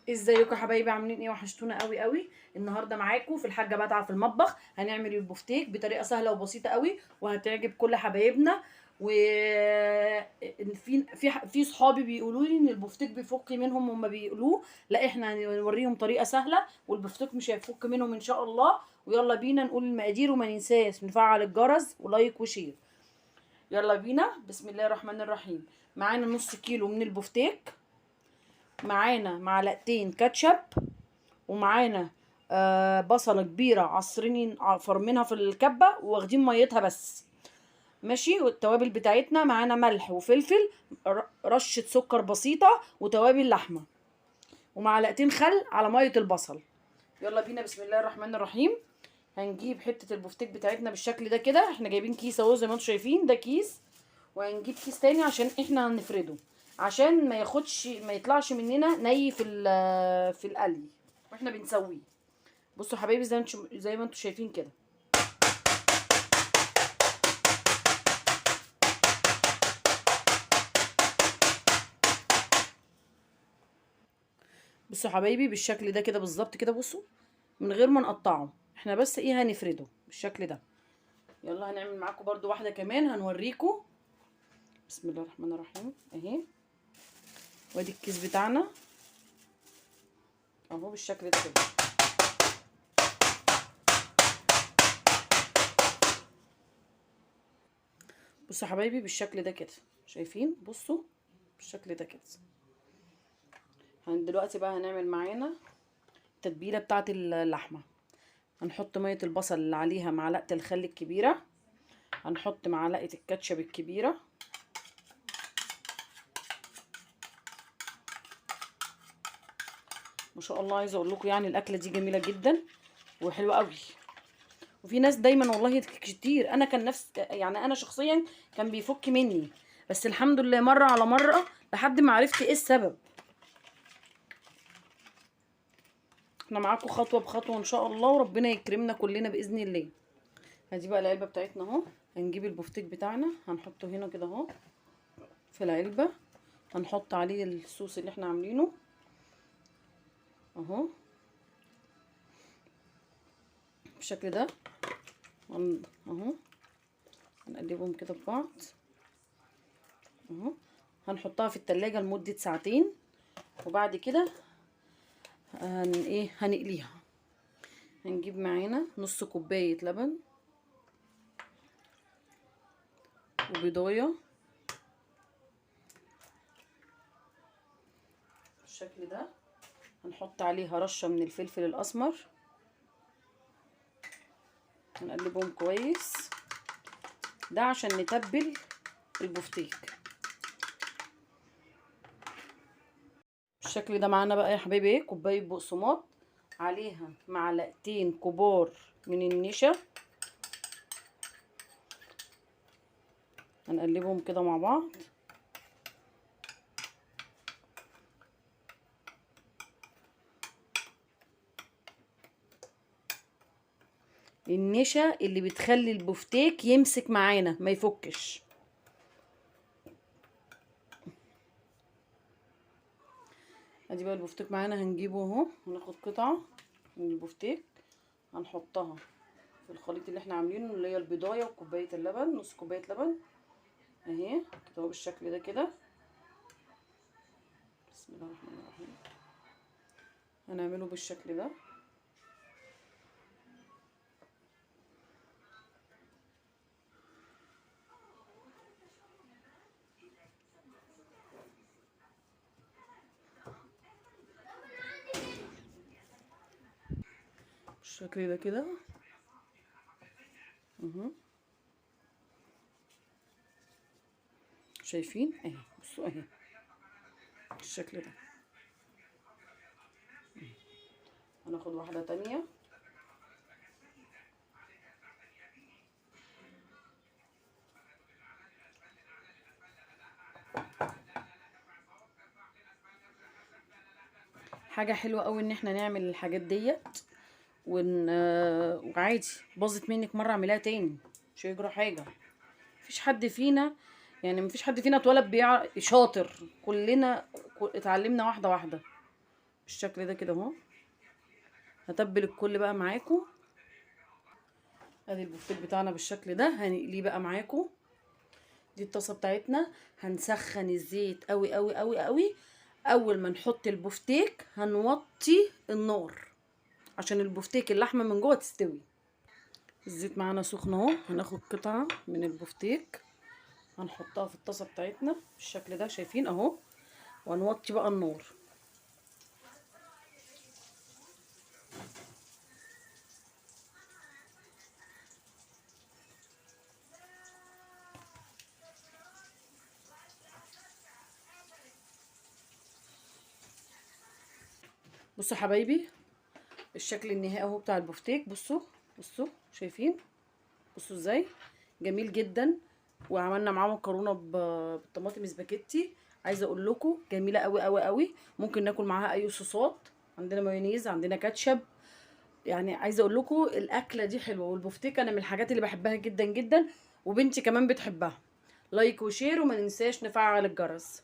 ازيكم يا حبايبي؟ عاملين ايه؟ وحشتونا قوي قوي. النهارده معاكم في الحاجه بتعه في المطبخ. هنعمل البفتيك بطريقه سهله وبسيطه قوي وهتعجب كل حبايبنا. و في صحابي بيقولوا لي ان البفتيك بيفك منهم، وما بيقولوه لا احنا هنوريهم طريقه سهله والبفتيك مش هيفك منهم ان شاء الله. ويلا بينا نقول المقادير، وما ننساش نفعل الجرس ولايك وشير. يلا بينا، بسم الله الرحمن الرحيم. معانا نص كيلو من البفتيك، معانا معلقتين كاتشب، ومعانا بصلة كبيرة عصرين فرمينها في الكبة واخدين ميتها بس. ماشي. والتوابل بتاعتنا معانا ملح وفلفل، رشة سكر بسيطة، وتوابل لحمة، ومعلقتين خل على مية البصل. يلا بينا، بسم الله الرحمن الرحيم. هنجيب حتة البفتيك بتاعتنا بالشكل ده كده. احنا جايبين كيس اهو زي ما انتم شايفين، ده كيس. وهنجيب كيس تاني عشان احنا هنفرده، عشان ما يطلعش مننا ني في القلي واحنا بنسويه. بصوا حبايبي، زي ما انتم شايفين كده. بصوا حبايبي بالشكل ده كده بالظبط كده. بصوا، من غير ما نقطعه، احنا بس ايه هنفرده بالشكل ده. يلا هنعمل معاكم برضو واحده كمان هنوريكم. بسم الله الرحمن الرحيم اهي. وادي الكيس بتاعنا اهو بالشكل ده كده. بصوا حبايبي بالشكل ده كده، شايفين؟ بصوا بالشكل ده كده. دلوقتي بقى هنعمل معانا التتبيله بتاعه اللحمه. هنحط ميه البصل اللي عليها معلقه الخل الكبيره، هنحط معلقه الكاتشب الكبيره، ما شاء الله. عايزه اقول لكم يعني الاكله دي جميله جدا وحلوه قوي. وفي ناس دايما والله كتير، انا كان نفس يعني انا شخصيا كان بيفك مني، بس الحمد لله مره على مره لحد ما عرفت ايه السبب. احنا معاكم خطوه بخطوه ان شاء الله، وربنا يكرمنا كلنا باذن الله. ادي بقى العلبه بتاعتنا اهو. هنجيب البفتيك بتاعنا هنحطه هنا كده اهو في العلبه. هنحط عليه الصوص اللي احنا عاملينه اهو بالشكل ده اهو. هنقلبهم كده ببعض اهو. هنحطها في التلاجة لمدة ساعتين، وبعد كده هنقليها. هنجيب معانا نص كوباية لبن، وبيضاية بالشكل ده. هنحط عليها رشة من الفلفل الأسمر. هنقلبهم كويس، ده عشان نتبل البفتيك بالشكل ده. معانا بقى يا حبايبي ايه، كوباية بقسماط، عليها معلقتين كبار من النشا. هنقلبهم كده مع بعض. النشا اللي بتخلي البفتيك يمسك معانا ما يفكش. ادي بقى البفتيك معانا، هنجيبه اهو. هناخد قطعة من البفتيك هنحطها في الخليط اللي احنا عاملينه، اللي هي البيضايه وكوبايه اللبن، نص كوبايه لبن اهي كده اهو بالشكل ده كده. بسم الله الرحمن الرحيم. هنعمله بالشكل ده. بالشكل ده كده اهو. شايفين اهي؟ بصوا اهي بالشكل ده. هناخد واحده تانية. حاجه حلوه قوي ان احنا نعمل الحاجات ديت وعادي باظت منك مره اعمليها تاني، مش هيجرى حاجه. مفيش حد فينا يعني مفيش حد فينا اتولد شاطر. كلنا اتعلمنا واحده واحده. بالشكل ده كده اهو. هتبل الكل بقى معاكم. ادي البفتيك بتاعنا بالشكل ده، هنقليه بقى معاكم. دي الطاسه بتاعتنا. هنسخن الزيت قوي قوي قوي قوي. اول ما نحط البفتيك هنوطي النار عشان البفتيك اللحمه من جوه تستوي. الزيت معانا سخن اهو. هناخد قطعه من البفتيك هنحطها في الطاسه بتاعتنا بالشكل ده، شايفين اهو. وهنوطي بقى النار. بصوا حبايبي الشكل النهائي اهو بتاع البفتيك. بصوا بصوا شايفين، بصوا ازاي جميل جدا. وعملنا معاه مكرونه بالطماطم سباكيتي. عايزه اقول لكم جميله قوي قوي قوي. ممكن ناكل معاها اي صوصات، عندنا مايونيز، عندنا كاتشب. يعني عايزه اقول لكم الاكله دي حلوه. والبفتيك انا من الحاجات اللي بحبها جدا جدا، وبنتي كمان بتحبها. لايك وشير وما ننساش نفعل الجرس.